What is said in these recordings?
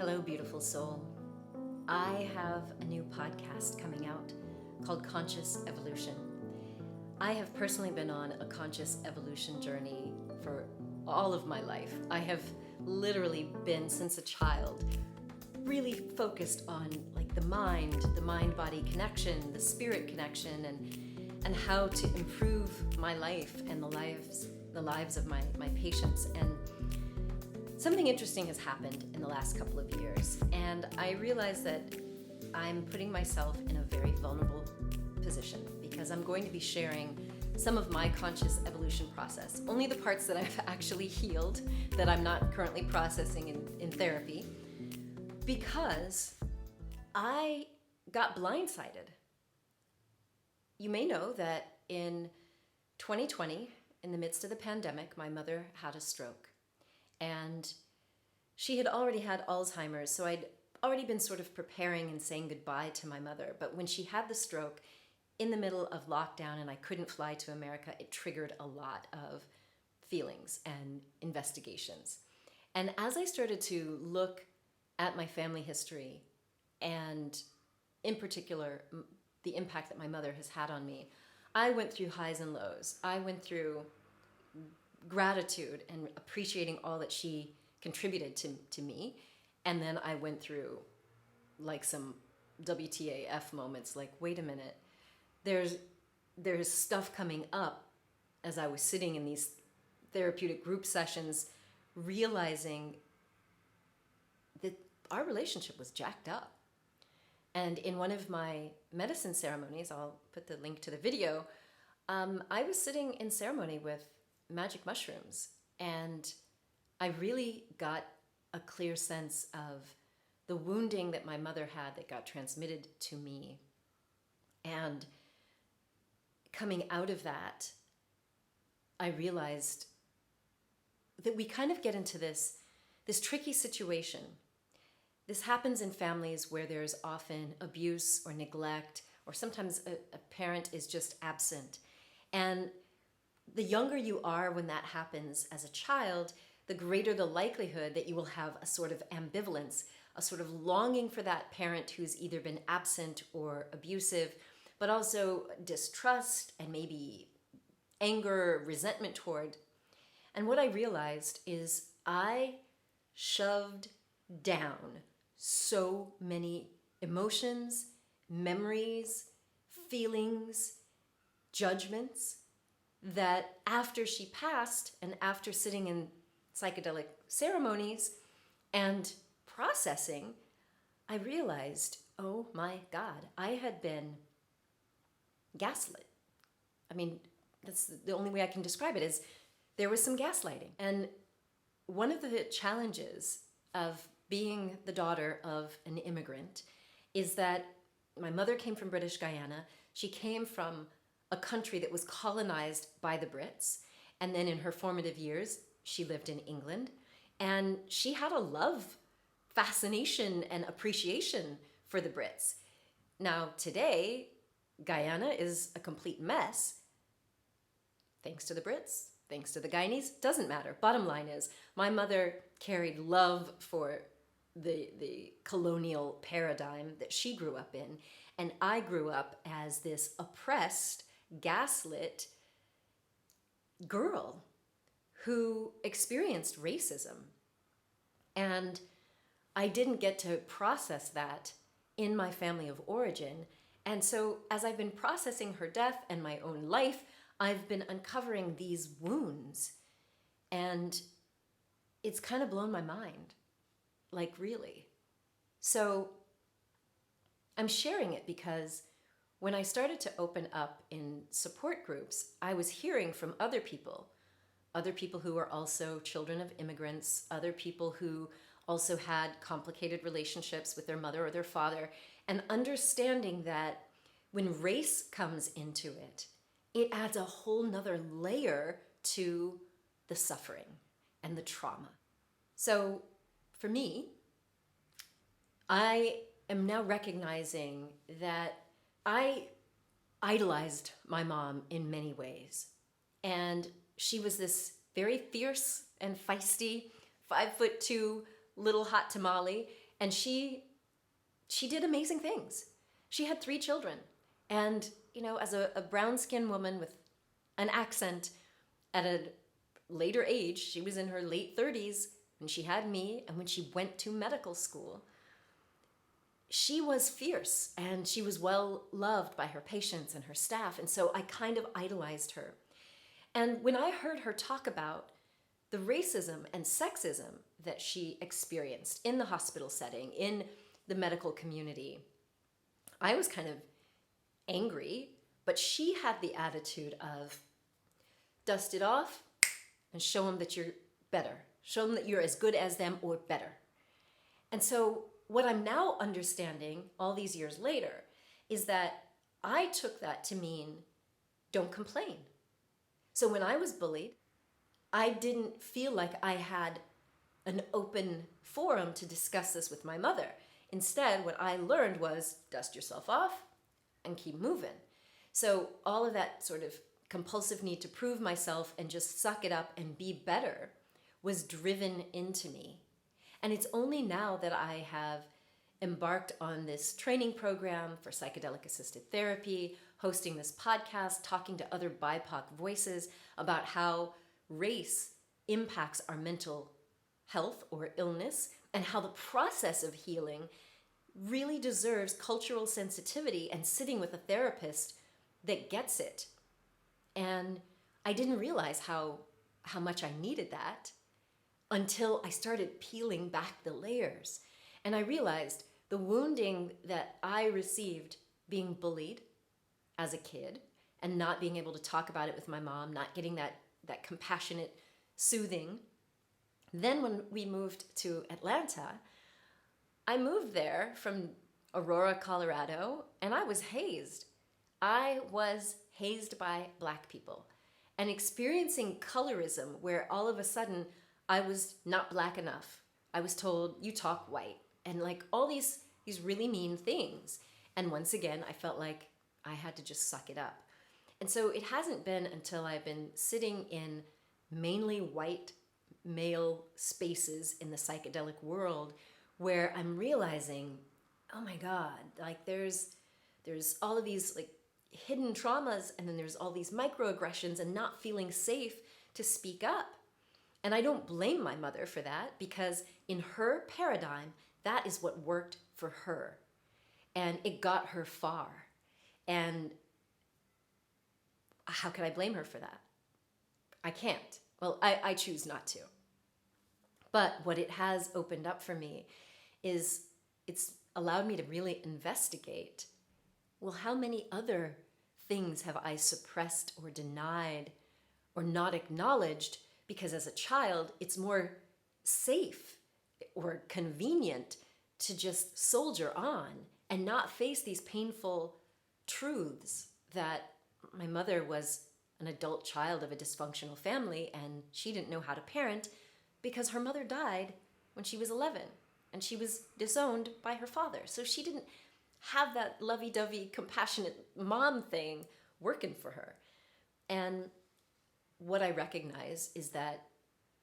Hello, beautiful soul. I have a new podcast coming out called Conscious Evolution. I have personally been on a conscious evolution journey for all of my life. I have literally been, since a child, really focused on the mind-body connection, the spirit connection, and how to improve my life and the lives of my patients. And something interesting has happened in the last couple of years, and I realize that I'm putting myself in a very vulnerable position because I'm going to be sharing some of my conscious evolution process, only the parts that I've actually healed, that I'm not currently processing in therapy, because I got blindsided. You may know that in 2020, in the midst of the pandemic, my mother had a stroke. And she had already had Alzheimer's, so I'd already been sort of preparing and saying goodbye to my mother. But when she had the stroke in the middle of lockdown and I couldn't fly to America, it triggered a lot of feelings and investigations. And as I started to look at my family history, and in particular, the impact that my mother has had on me, I went through highs and lows. I went through gratitude and appreciating all that she contributed to me. And then I went through some WTAF moments, wait a minute, there's stuff coming up as I was sitting in these therapeutic group sessions, realizing that our relationship was jacked up. And in one of my medicine ceremonies, I'll put the link to the video, I was sitting in ceremony with magic mushrooms, and I really got a clear sense of the wounding that my mother had that got transmitted to me. And coming out of that, I realized that we kind of get into this tricky situation. This happens in families where there's often abuse or neglect, or sometimes a parent is just absent. And the younger you are when that happens as a child, the greater the likelihood that you will have a sort of ambivalence, a sort of longing for that parent who's either been absent or abusive, but also distrust and maybe anger, resentment toward. And what I realized is I shoved down so many emotions, memories, feelings, judgments, that after she passed and after sitting in psychedelic ceremonies and processing, I realized, oh my God, I had been gaslit. I mean, that's the only way I can describe it, is there was some gaslighting. And one of the challenges of being the daughter of an immigrant is that my mother came from British Guyana. She came from a country that was colonized by the Brits. And then in her formative years, she lived in England. And she had a love, fascination, and appreciation for the Brits. Now, today, Guyana is a complete mess. Thanks to the Brits, thanks to the Guyanese, doesn't matter. Bottom line is, my mother carried love for the colonial paradigm that she grew up in. And I grew up as this oppressed, gaslit girl who experienced racism. And I didn't get to process that in my family of origin. And so as I've been processing her death and my own life, I've been uncovering these wounds. And it's kind of blown my mind, really. So I'm sharing it because when I started to open up in support groups, I was hearing from other people who were also children of immigrants, other people who also had complicated relationships with their mother or their father, and understanding that when race comes into it, it adds a whole nother layer to the suffering and the trauma. So for me, I am now recognizing that I idolized my mom in many ways. And she was this very fierce and feisty 5'2" little hot tamale. And she did amazing things. She had 3 children. And, as a brown-skinned woman with an accent at a later age, she was in her late 30s when she had me, and when she went to medical school, she was fierce and she was well loved by her patients and her staff. And so I kind of idolized her. And when I heard her talk about the racism and sexism that she experienced in the hospital setting, in the medical community, I was kind of angry, but she had the attitude of dust it off and show them that you're better. Show them that you're as good as them or better. And so what I'm now understanding all these years later is that I took that to mean don't complain. So when I was bullied, I didn't feel like I had an open forum to discuss this with my mother. Instead, what I learned was dust yourself off and keep moving. So all of that sort of compulsive need to prove myself and just suck it up and be better was driven into me. And it's only now that I have embarked on this training program for psychedelic-assisted therapy, hosting this podcast, talking to other BIPOC voices about how race impacts our mental health or illness, and how the process of healing really deserves cultural sensitivity and sitting with a therapist that gets it. And I didn't realize how much I needed that until I started peeling back the layers. And I realized the wounding that I received being bullied as a kid and not being able to talk about it with my mom, not getting that compassionate soothing. Then when we moved to Atlanta, I moved there from Aurora, Colorado, and I was hazed. I was hazed by Black people and experiencing colorism where all of a sudden I was not Black enough. I was told, you talk white, and like all these really mean things. And once again, I felt like I had to just suck it up. And so it hasn't been until I've been sitting in mainly white male spaces in the psychedelic world where I'm realizing, oh my God, like there's all of these like hidden traumas, and then there's all these microaggressions and not feeling safe to speak up. And I don't blame my mother for that, because in her paradigm, that is what worked for her. And it got her far. And how could I blame her for that? I can't. Well, I choose not to. But what it has opened up for me is it's allowed me to really investigate, well, how many other things have I suppressed or denied or not acknowledged because as a child, it's more safe or convenient to just soldier on and not face these painful truths that my mother was an adult child of a dysfunctional family and she didn't know how to parent because her mother died when she was 11 and she was disowned by her father. So she didn't have that lovey-dovey, compassionate mom thing working for her. And what I recognize is that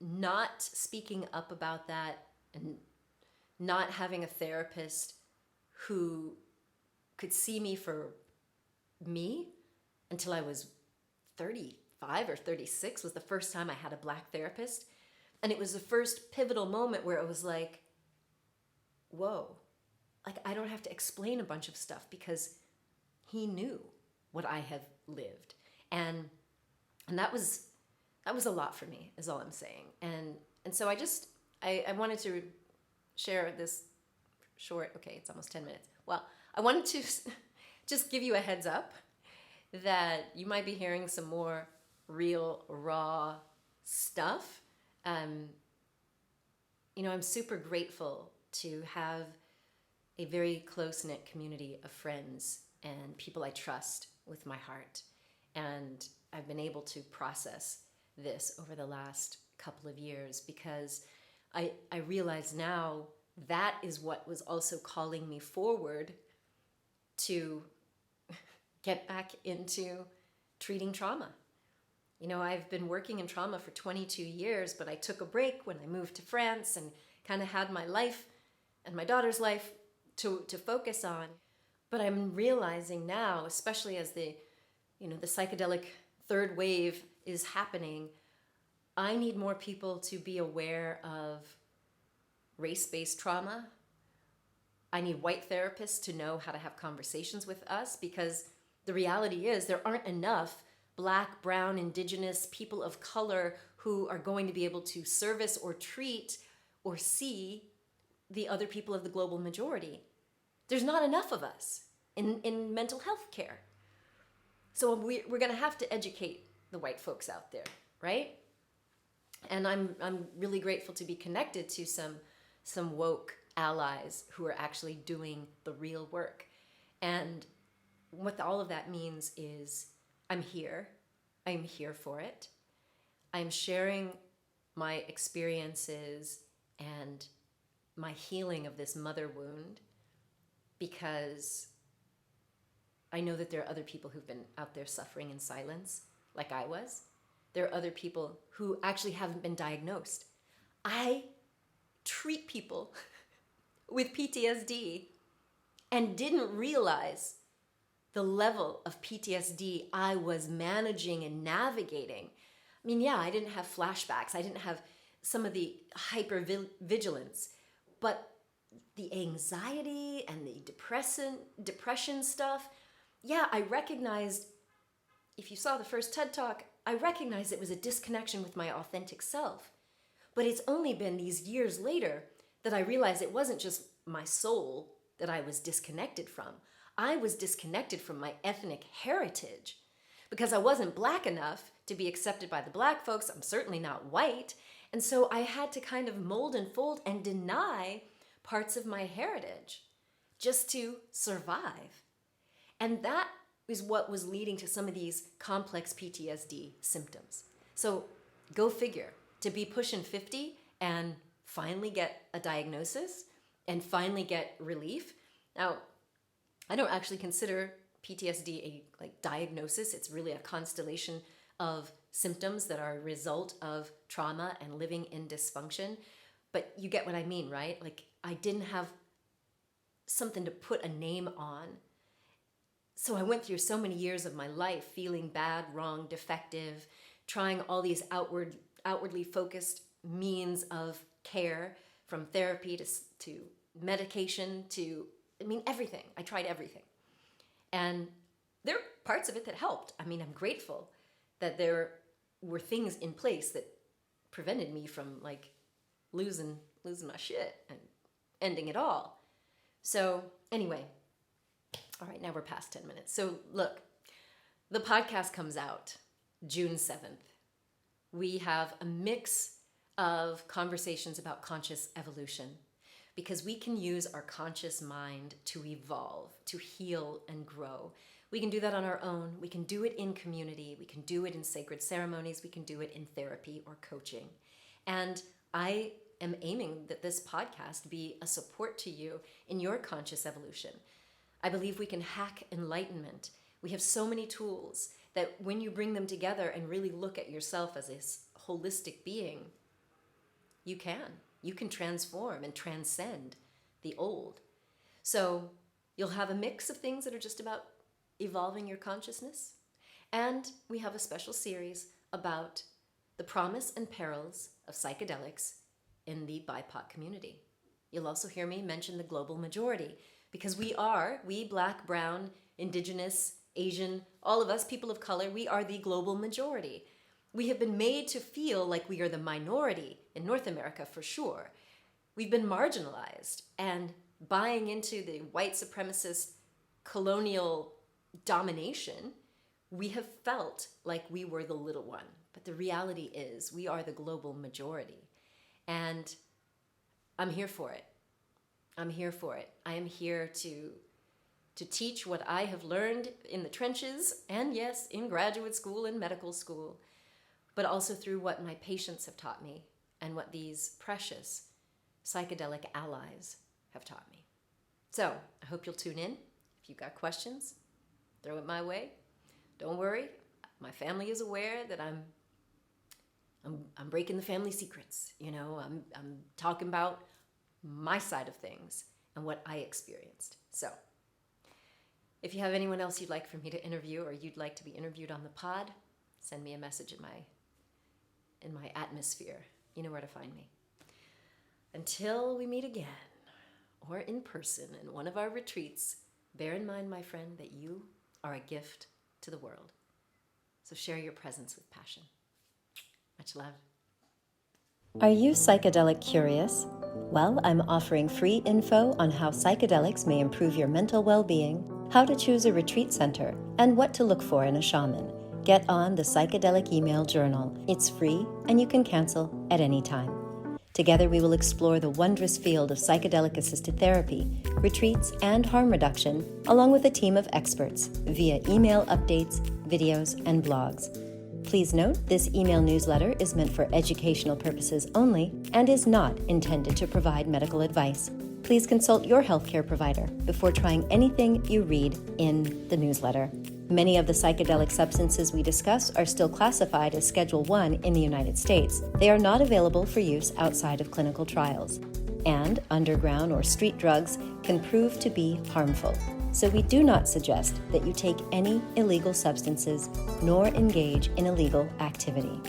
not speaking up about that and not having a therapist who could see me for me until I was 35 or 36 was the first time I had a Black therapist. And it was the first pivotal moment where it was like, whoa, like I don't have to explain a bunch of stuff because he knew what I have lived. And that was a lot for me, is all I'm saying. And so I wanted to share this short, okay, it's almost 10 minutes. Well, I wanted to just give you a heads up that you might be hearing some more real, raw stuff. I'm super grateful to have a very close-knit community of friends and people I trust with my heart. And I've been able to process this over the last couple of years because I realize now that is what was also calling me forward to get back into treating trauma. I've been working in trauma for 22 years, but I took a break when I moved to France and kind of had my life and my daughter's life to focus on. But I'm realizing now, especially as the psychedelic third wave is happening, I need more people to be aware of race-based trauma. I need white therapists to know how to have conversations with us, because the reality is there aren't enough Black, brown, indigenous, people of color who are going to be able to service or treat or see the other people of the global majority. There's not enough of us in mental health care. So we're going to have to educate the white folks out there, right? And I'm really grateful to be connected to some woke allies who are actually doing the real work. And what all of that means is I'm here for it. I'm sharing my experiences and my healing of this mother wound, because I know that there are other people who've been out there suffering in silence, like I was. There are other people who actually haven't been diagnosed. I treat people with PTSD and didn't realize the level of PTSD I was managing and navigating. I mean, yeah, I didn't have flashbacks. I didn't have some of the hypervigilance, but the anxiety and the depression stuff, yeah, I recognized, if you saw the first TED Talk, I recognized it was a disconnection with my authentic self. But it's only been these years later that I realized it wasn't just my soul that I was disconnected from. I was disconnected from my ethnic heritage because I wasn't Black enough to be accepted by the Black folks. I'm certainly not white. And so I had to kind of mold and fold and deny parts of my heritage just to survive. And that is what was leading to some of these complex PTSD symptoms. So go figure, to be pushing 50 and finally get a diagnosis and finally get relief. Now, I don't actually consider PTSD a diagnosis. It's really a constellation of symptoms that are a result of trauma and living in dysfunction. But you get what I mean, right? I didn't have something to put a name on. So I went through so many years of my life feeling bad, wrong, defective, trying all these outwardly focused means of care, from therapy to medication to, everything. I tried everything. And there are parts of it that helped. I'm grateful that there were things in place that prevented me from losing my shit and ending it all. So anyway, all right, now we're past 10 minutes. So look, the podcast comes out June 7th. We have a mix of conversations about conscious evolution, because we can use our conscious mind to evolve, to heal and grow. We can do that on our own. We can do it in community. We can do it in sacred ceremonies. We can do it in therapy or coaching. And I am aiming that this podcast be a support to you in your conscious evolution. I believe we can hack enlightenment. We have so many tools that when you bring them together and really look at yourself as this holistic being, you can transform and transcend the old. So you'll have a mix of things that are just about evolving your consciousness. And we have a special series about the promise and perils of psychedelics in the BIPOC community. You'll also hear me mention the global majority, because we Black, brown, indigenous, Asian, all of us people of color, we are the global majority. We have been made to feel like we are the minority in North America for sure. We've been marginalized, and buying into the white supremacist colonial domination, we have felt like we were the little one. But the reality is we are the global majority. And I'm here for it. I'm here for it. I am here to teach what I have learned in the trenches, and yes, in graduate school and medical school, but also through what my patients have taught me and what these precious psychedelic allies have taught me. So I hope you'll tune in. If you've got questions, throw it my way. Don't worry, my family is aware that I'm breaking the family secrets. I'm talking about my side of things and what I experienced. So if you have anyone else you'd like for me to interview, or you'd like to be interviewed on the pod, send me a message in my atmosphere. You know where to find me. Until we meet again, or in person in one of our retreats, bear in mind, my friend, that you are a gift to the world. So share your presence with passion. Much love. Are you psychedelic curious? Well, I'm offering free info on how psychedelics may improve your mental well-being, how to choose a retreat center, and what to look for in a shaman. Get on the Psychedelic Email Journal. It's free, and you can cancel at any time. Together, we will explore the wondrous field of psychedelic-assisted therapy, retreats, and harm reduction, along with a team of experts, via email updates, videos, and blogs. Please note, this email newsletter is meant for educational purposes only and is not intended to provide medical advice. Please consult your healthcare provider before trying anything you read in the newsletter. Many of the psychedelic substances we discuss are still classified as Schedule 1 in the United States. They are not available for use outside of clinical trials. And underground or street drugs can prove to be harmful. So we do not suggest that you take any illegal substances nor engage in illegal activity.